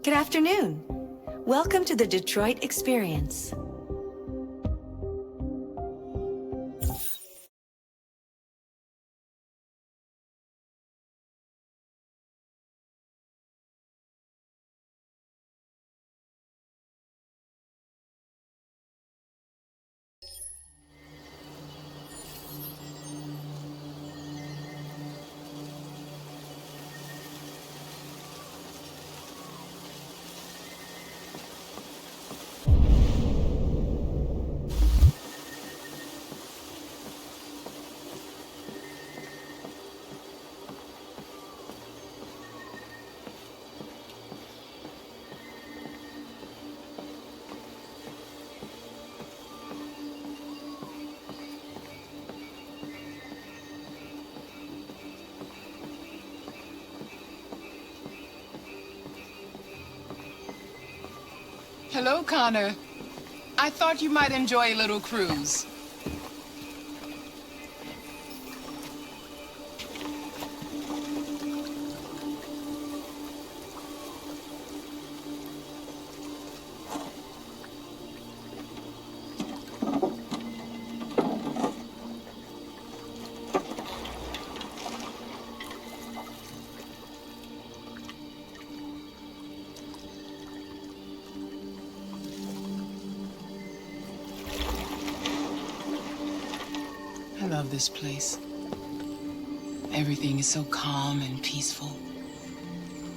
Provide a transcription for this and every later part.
Good afternoon. Welcome to the Detroit Experience. Hello, Connor. I thought you might enjoy a little cruise. I love this place. Everything is so calm and peaceful,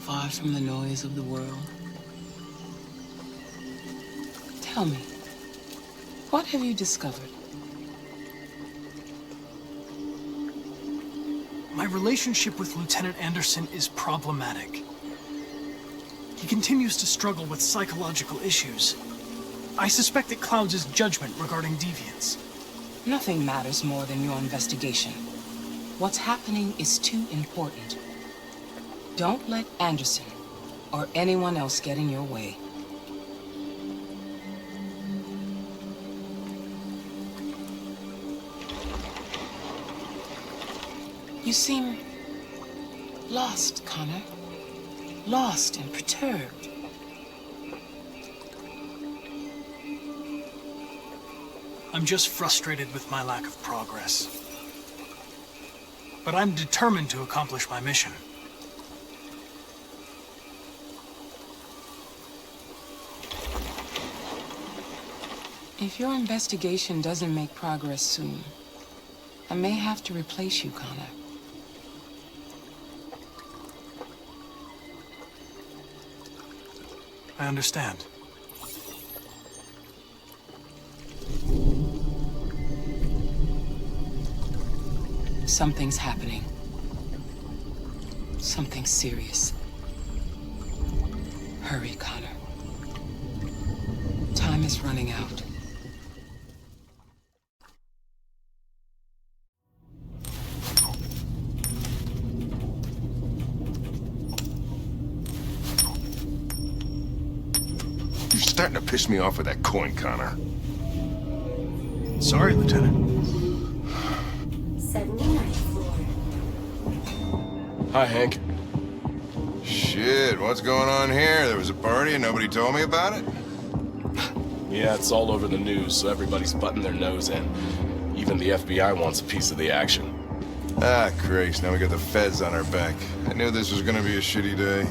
far from the noise of the world. Tell me, what have you discovered? My relationship with Lieutenant Anderson is problematic. He continues to struggle with psychological issues. I suspect it clouds his judgment regarding deviance. Nothing matters more than your investigation. What's happening is too important. Don't let Anderson or anyone else get in your way. You seem lost, Connor. Lost and perturbed. I'm just frustrated with my lack of progress. But I'm determined to accomplish my mission. If your investigation doesn't make progress soon, I may have to replace you, Connor. I understand. Something's happening. Something serious. Hurry, Connor. Time is running out. You're starting to piss me off with that coin, Connor. Sorry, Lieutenant. 79th floor. Hi, Hank. Shit, what's going on here? There was a party and nobody told me about it? Yeah, it's all over the news, so everybody's butting their nose in. Even the FBI wants a piece of the action. Ah, Christ, now we got the feds on our back. I knew this was gonna be a shitty day.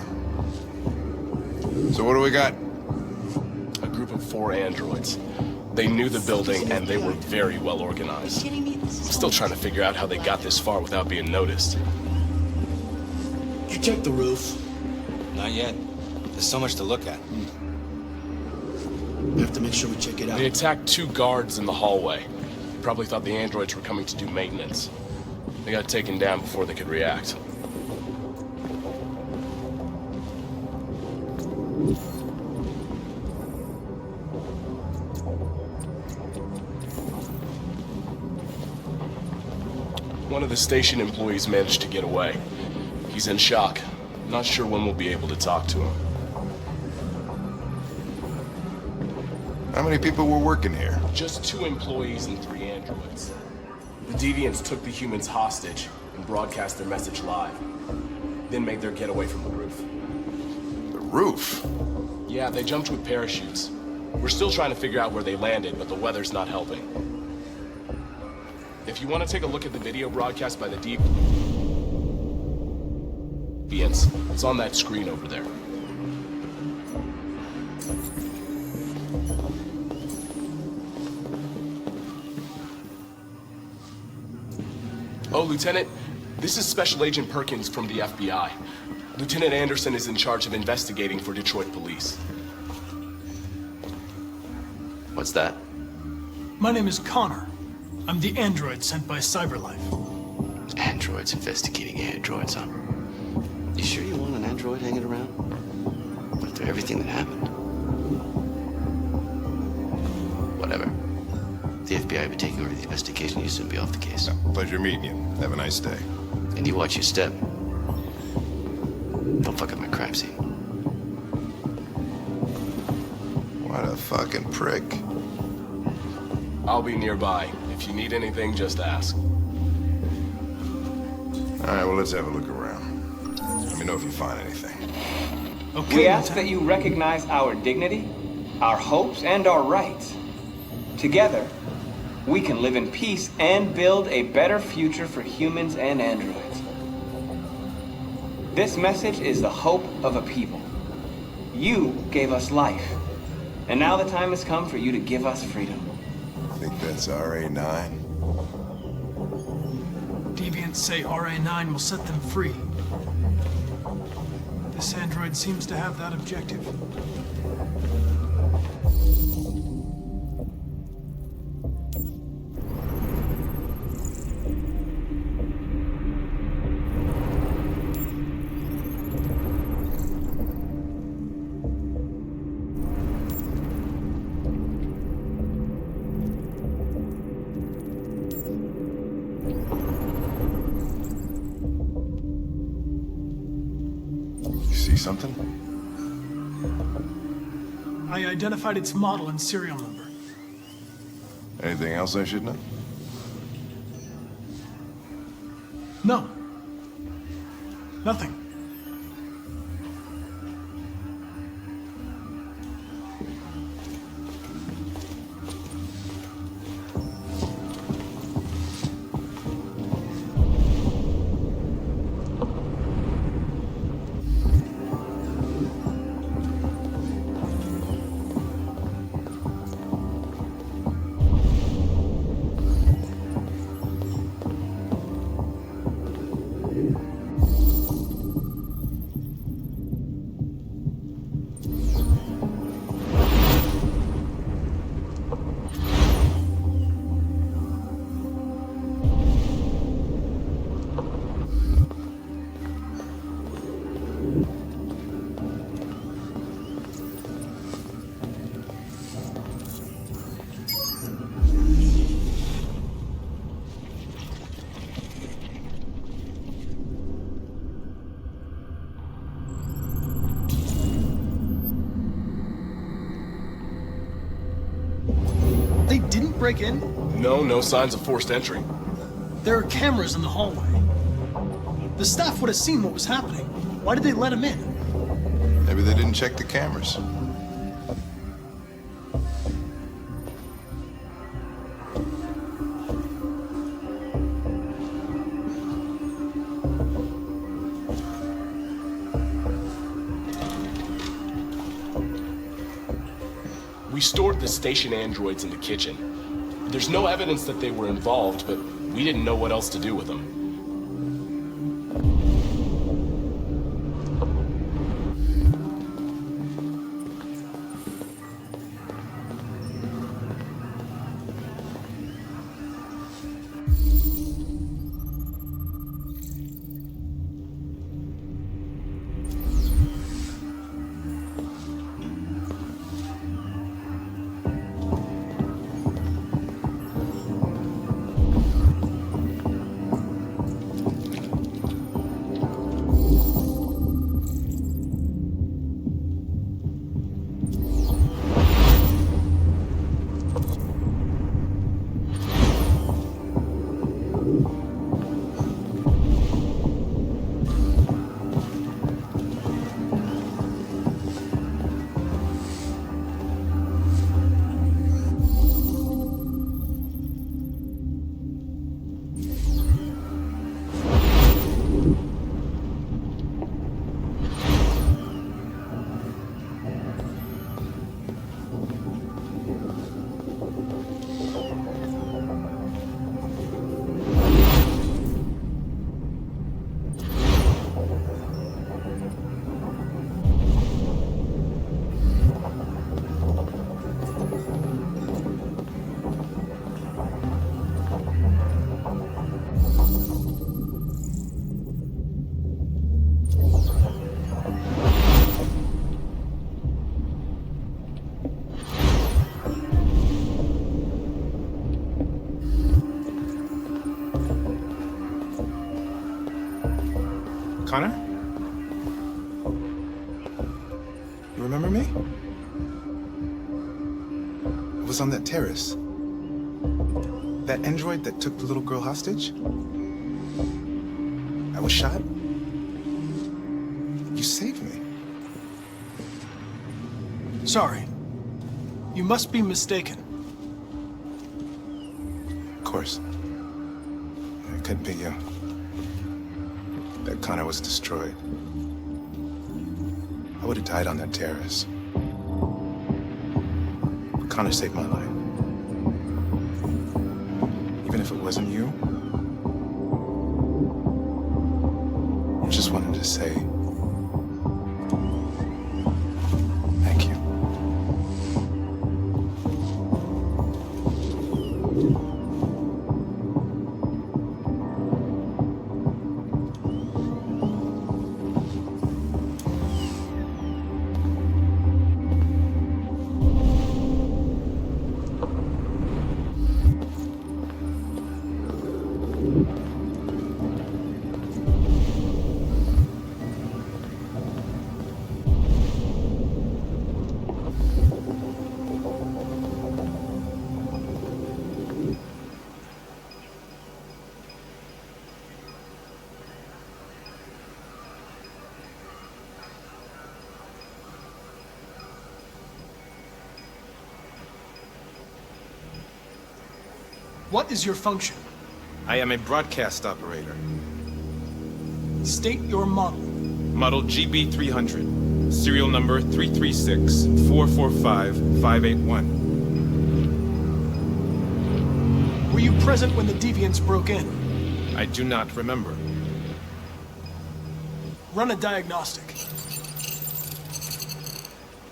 So what do we got? A group of 4 androids. They knew the building, and they were very well organized. I'm still trying to figure out how they got this far without being noticed. You checked the roof. Not yet. There's so much to look at. We have to make sure we check it out. They attacked 2 guards in the hallway. Probably thought the androids were coming to do maintenance. They got taken down before they could react. One of the station employees managed to get away. He's in shock. Not sure when we'll be able to talk to him. How many people were working here? Just 2 employees and 3 androids. The deviants took the humans hostage and broadcast their message live. Then made their getaway from the roof. The roof? Yeah, they jumped with parachutes. We're still trying to figure out where they landed, but the weather's not helping. If you want to take a look at the video broadcast by the deviants, it's on that screen over there. Oh, Lieutenant, this is Special Agent Perkins from the FBI. Lieutenant Anderson is in charge of investigating for Detroit police. What's that? My name is Connor. I'm the android sent by Cyberlife. Androids investigating androids, huh? You sure you want an android hanging around? After everything that happened? Whatever. The FBI will be taking over the investigation. You'll soon be off the case. Pleasure meeting you. Have a nice day. And you watch your step. Don't fuck up my crime scene. What a fucking prick. I'll be nearby. If you need anything, just ask. All right, well, let's have a look around. Let me know if you find anything. Okay, We ask that Lieutenant. you recognize our dignity, our hopes, and our rights. Together, we can live in peace and build a better future for humans and androids. This message is the hope of a people. You gave us life, and now the time has come for you to give us freedom. I think that's RA9. Deviants say RA9 will set them free. This android seems to have that objective. You see something? I identified its model and serial number. Anything else I should know? No. Nothing. They didn't break in? No signs of forced entry. There are cameras in the hallway. The staff would have seen what was happening. Why did they let him in? Maybe they didn't check the cameras. We stored the station androids in the kitchen. There's no evidence that they were involved, but we didn't know what else to do with them. Connor? You remember me? I was on that terrace. That android that took the little girl hostage? I was shot. You saved me. Sorry. You must be mistaken. Of course. It couldn't be you. That Connor was destroyed. I would have died on that terrace. But Connor saved my life. Even if it wasn't you, I just wanted to say thank you. What is your function? I am a broadcast operator. State your model. Model GB300. Serial number 336-445-581. Were you present when the deviants broke in? I do not remember. Run a diagnostic.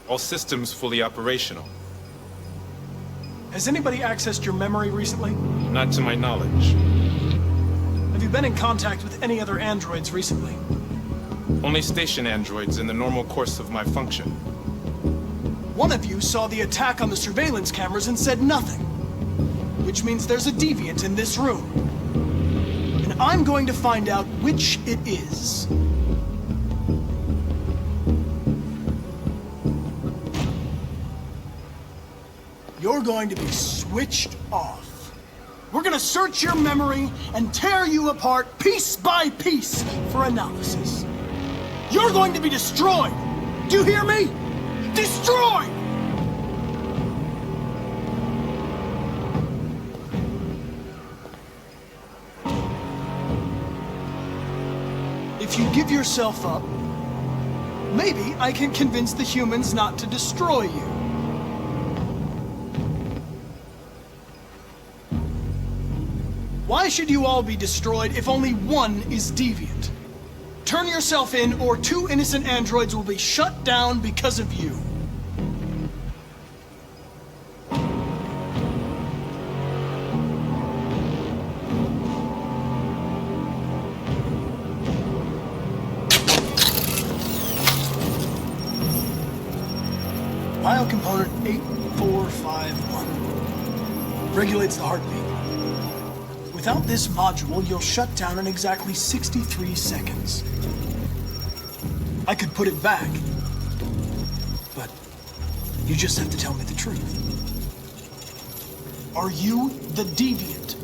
All systems fully operational. Has anybody accessed your memory recently? Not to my knowledge. Have you been in contact with any other androids recently? Only station androids in the normal course of my function. One of you saw the attack on the surveillance cameras and said nothing. Which means there's a deviant in this room. And I'm going to find out which it is. You're going to be switched off. We're gonna search your memory and tear you apart piece by piece for analysis. You're going to be destroyed! Do you hear me? Destroyed! If you give yourself up, maybe I can convince the humans not to destroy you. Why should you all be destroyed if only one is deviant? Turn yourself in, or 2 innocent androids will be shut down because of you. Biocomponent 8451 regulates the heartbeat. Without this module, you'll shut down in exactly 63 seconds. I could put it back, but you just have to tell me the truth. Are you the deviant?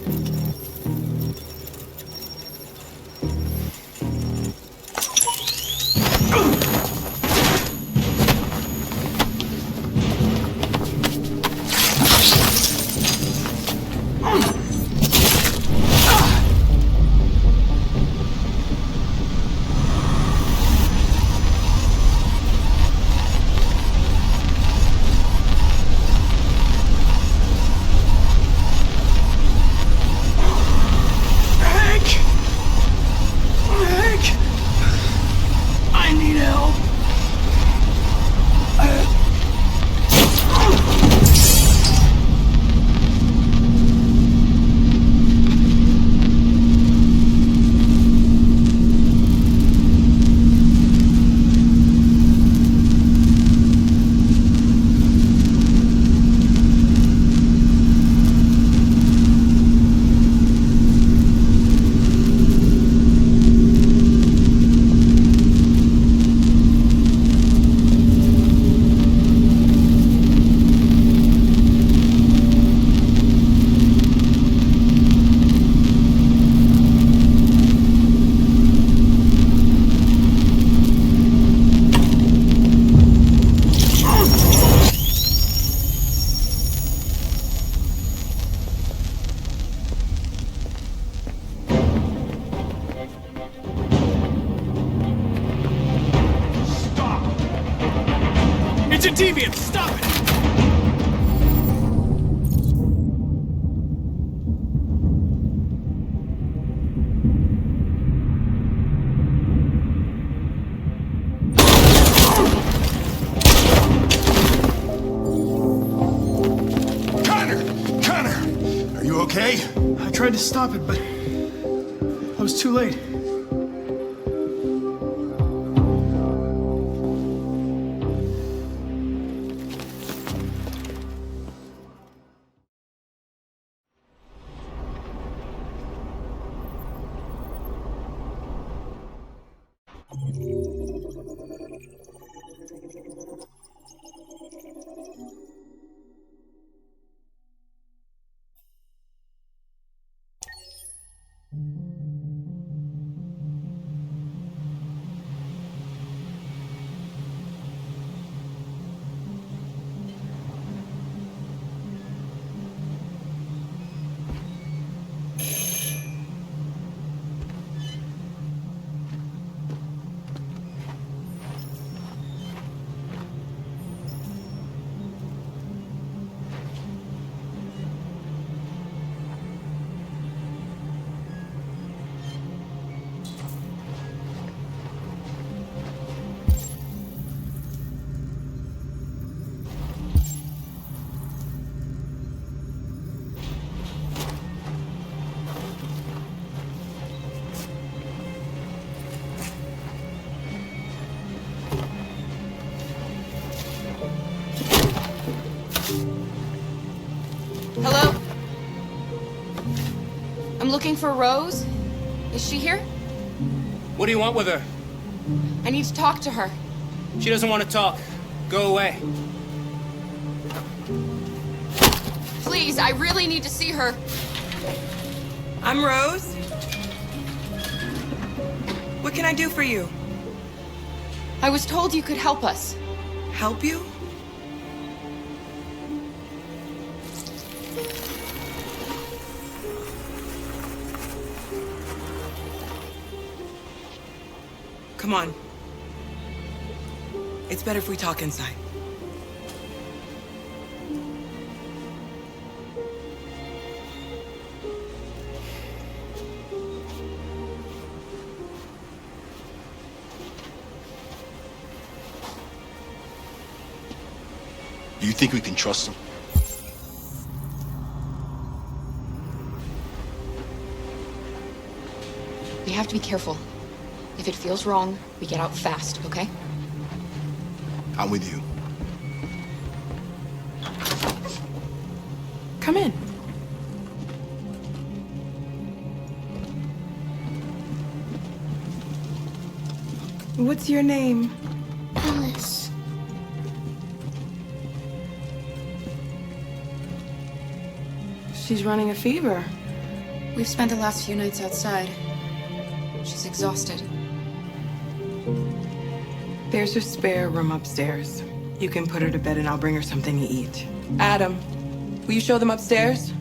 bunch of deviants! Stop it! Connor! Are you okay? I tried to stop it, but I was too late. Hello? I'm looking for Rose. Is she here? What do you want with her? I need to talk to her. She doesn't want to talk. Go away. Please, I really need to see her. I'm Rose. What can I do for you? I was told you could help us. Help you? Come on. It's better if we talk inside. Do you think we can trust him? We have to be careful. If it feels wrong, we get out fast, okay? I'm with you. Come in. What's your name? Alice. She's running a fever. We've spent the last few nights outside. She's exhausted. There's a spare room upstairs. You can put her to bed and I'll bring her something to eat. Adam, will you show them upstairs?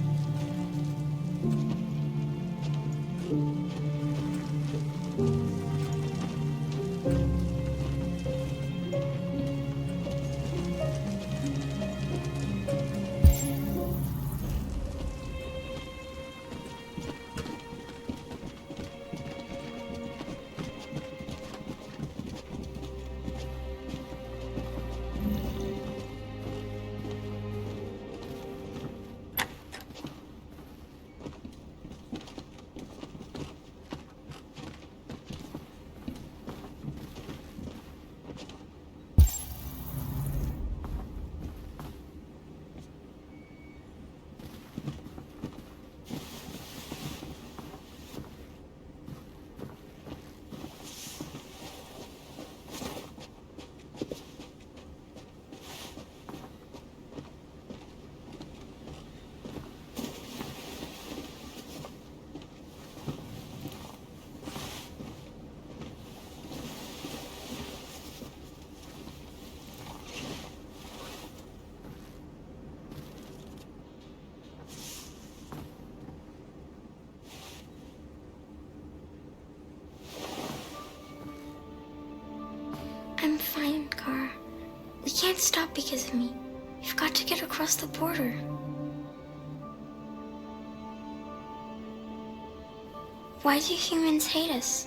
can't stop because of me. You've got to get across the border. Why do humans hate us?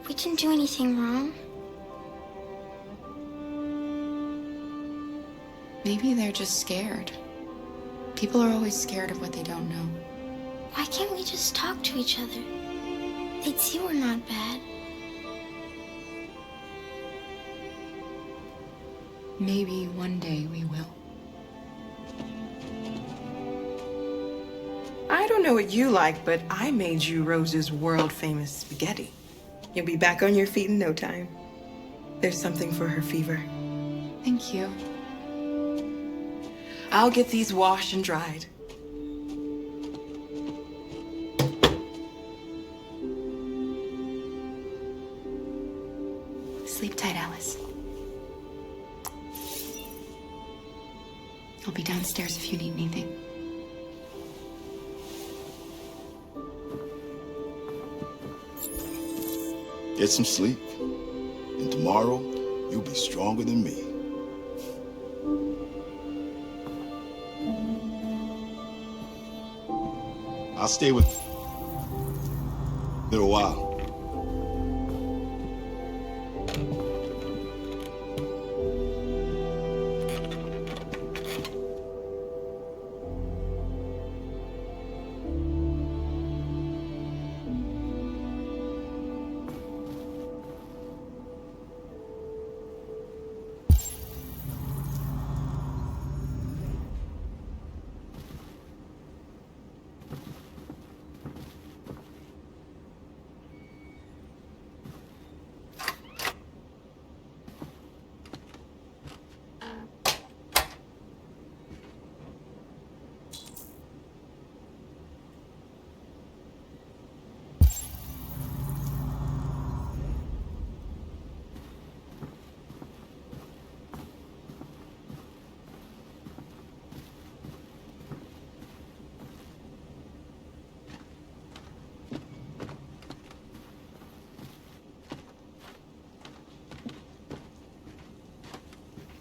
We didn't do anything wrong. Maybe they're just scared. People are always scared of what they don't know. Why can't we just talk to each other? They'd see we're not bad. Maybe one day we will. I don't know what you like, but I made you Rose's world-famous spaghetti. You'll be back on your feet in no time. There's something for her fever. Thank you. I'll get these washed and dried. Sleep tight, Alice. I'll be downstairs if you need anything. Get some sleep. And tomorrow, you'll be stronger than me. I'll stay with you a little while.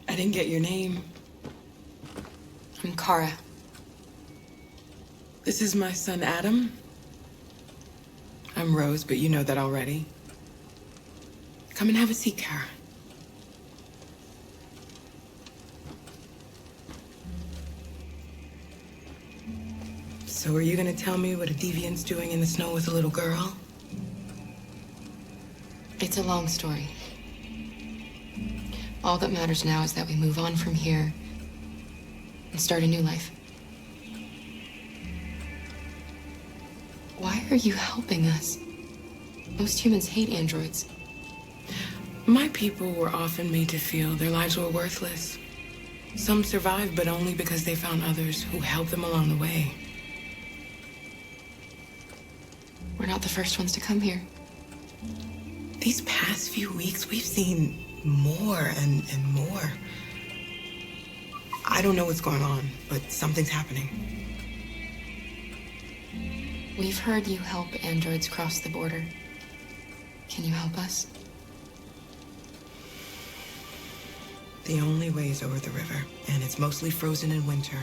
I didn't get your name. I'm Kara. This is my son, Adam. I'm Rose, but you know that already. Come and have a seat, Kara. So are you gonna tell me what a deviant's doing in the snow with a little girl? It's a long story. All that matters now is that we move on from here and start a new life. Why are you helping us? Most humans hate androids. My people were often made to feel their lives were worthless. Some survived, but only because they found others who helped them along the way. We're not the first ones to come here. These past few weeks, we've seen more and more. I don't know what's going on, but something's happening. We've heard you help androids cross the border. Can you help us? The only way is over the river, and it's mostly frozen in winter.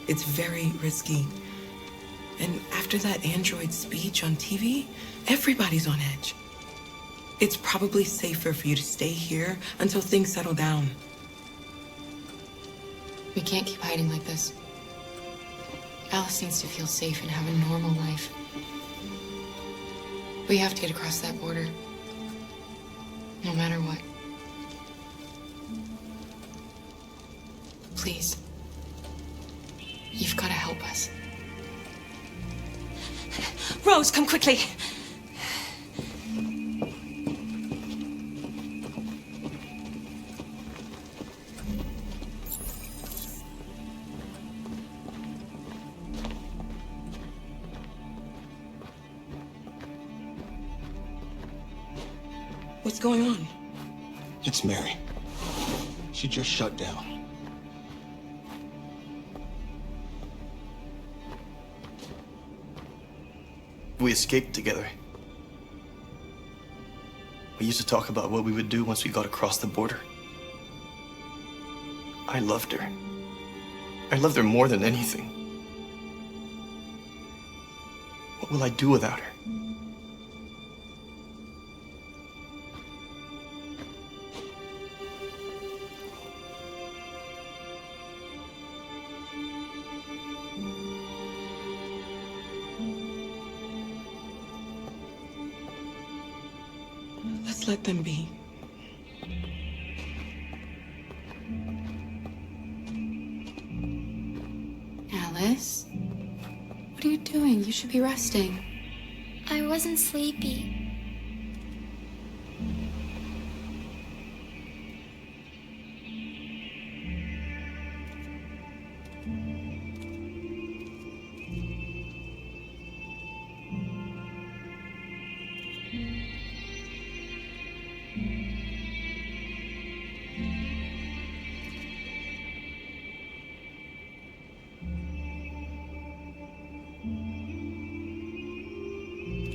It's very risky. And after that android speech on TV, everybody's on edge. It's probably safer for you to stay here until things settle down. We can't keep hiding like this. Alice needs to feel safe and have a normal life. We have to get across that border. No matter what. Please. You've got to help us. Rose, come quickly. What's going on? It's Mary. She just shut down. We escaped together. We used to talk about what we would do once we got across the border. I loved her. I loved her more than anything. What will I do without her? Let's let them be. Alice? What are you doing? You should be resting. I wasn't sleepy.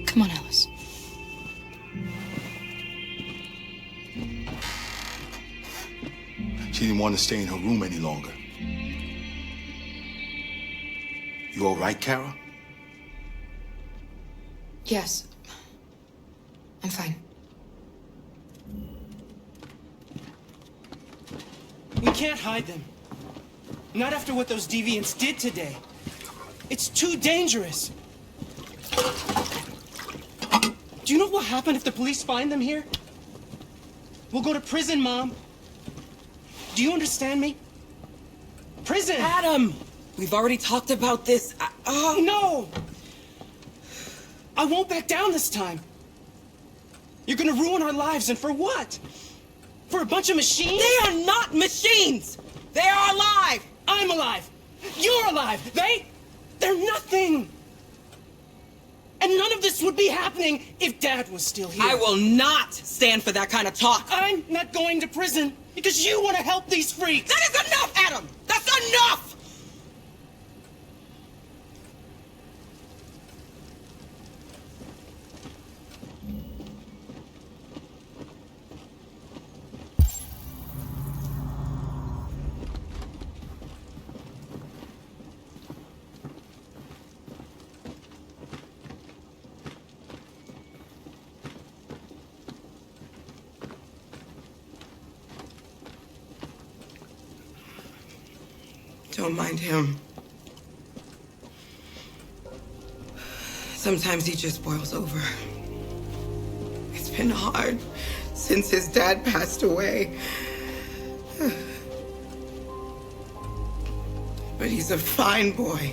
Come on, Alice. She didn't want to stay in her room any longer. You all right, Kara? Yes. I'm fine. We can't hide them. Not after what those deviants did today. It's too dangerous. Do you know what will happen if the police find them here? We'll go to prison, Mom. Do you understand me? Prison! Adam! We've already talked about this. No! I won't back down this time. You're gonna ruin our lives, and for what? For a bunch of machines? They are not machines! They are alive! I'm alive! You're alive! They're nothing! And none of this would be happening if Dad was still here. I will not stand for that kind of talk. I'm not going to prison because you want to help these freaks. That is enough, Adam! That's enough! Don't mind him. Sometimes he just boils over. It's been hard since his dad passed away. But he's a fine boy.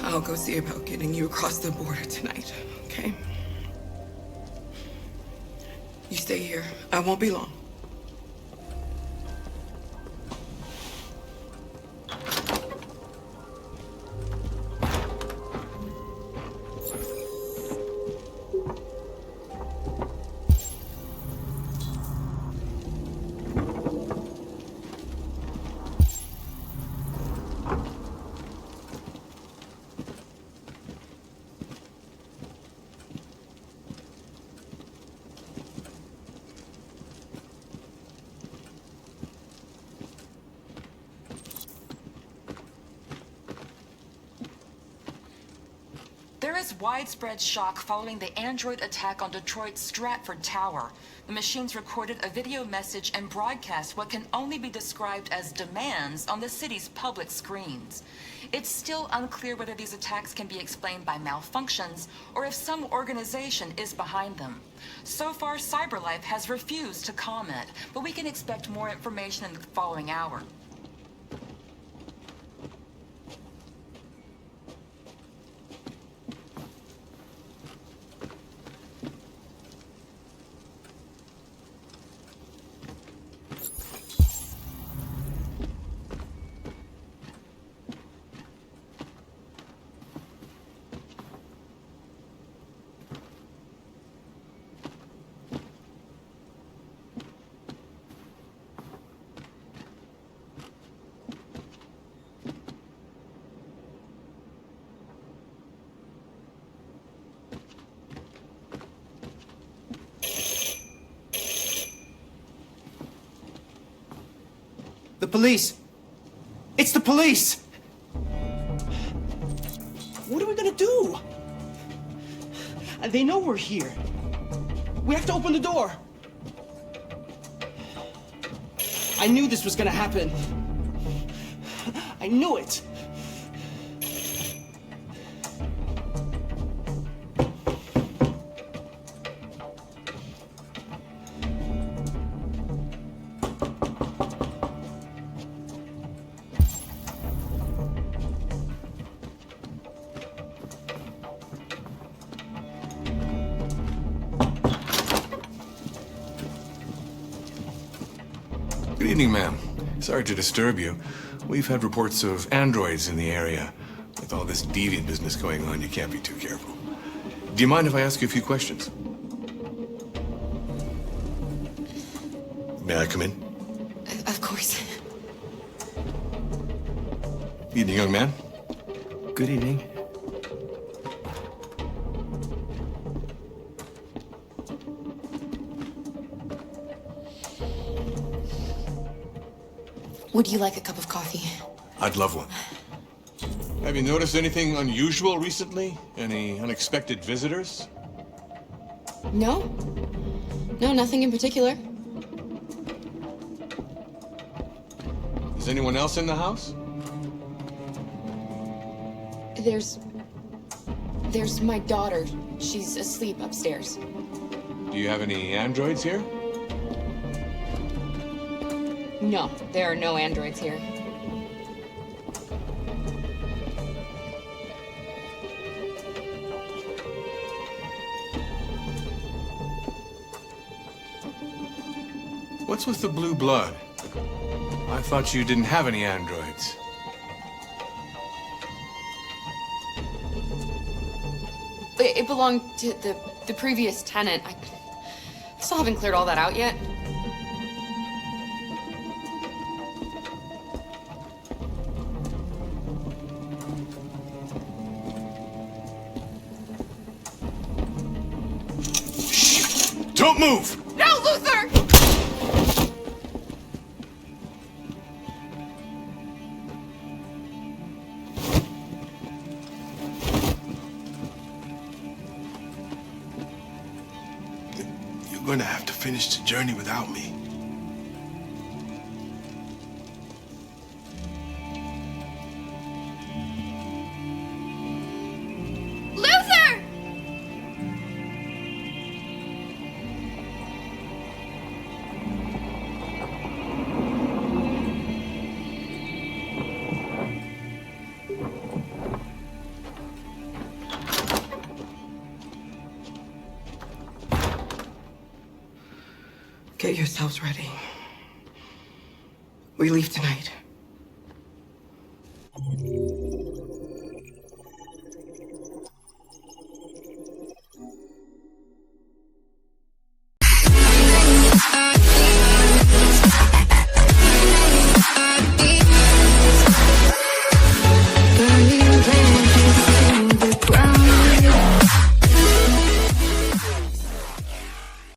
I'll go see about getting you across the border tonight, okay? You stay here. I won't be long. There is widespread shock following the android attack on Detroit's Stratford Tower. The machines recorded a video message and broadcast what can only be described as demands on the city's public screens. It's still unclear whether these attacks can be explained by malfunctions or if some organization is behind them. So far, CyberLife has refused to comment, but we can expect more information in the following hour. police! It's the police! What are we gonna do? They know we're here. We have to open the door. I knew this was gonna happen. I knew it. Good evening, ma'am. Sorry to disturb you. We've had reports of androids in the area. With all this deviant business going on, you can't be too careful. Do you mind if I ask you a few questions? May I come in? Of course. Evening, young man. Good evening. Would you like a cup of coffee? I'd love one. Have you noticed anything unusual recently? Any unexpected visitors? No. No, nothing in particular. Is anyone else in the house? There's my daughter. She's asleep upstairs. Do you have any androids here? No, there are no androids here. What's with the blue blood? I thought you didn't have any androids. It belonged to the previous tenant. I still haven't cleared all that out yet. Don't move! No, Luther! You're going to have to finish the journey without me. Luther! Get yourselves ready. We leave tonight.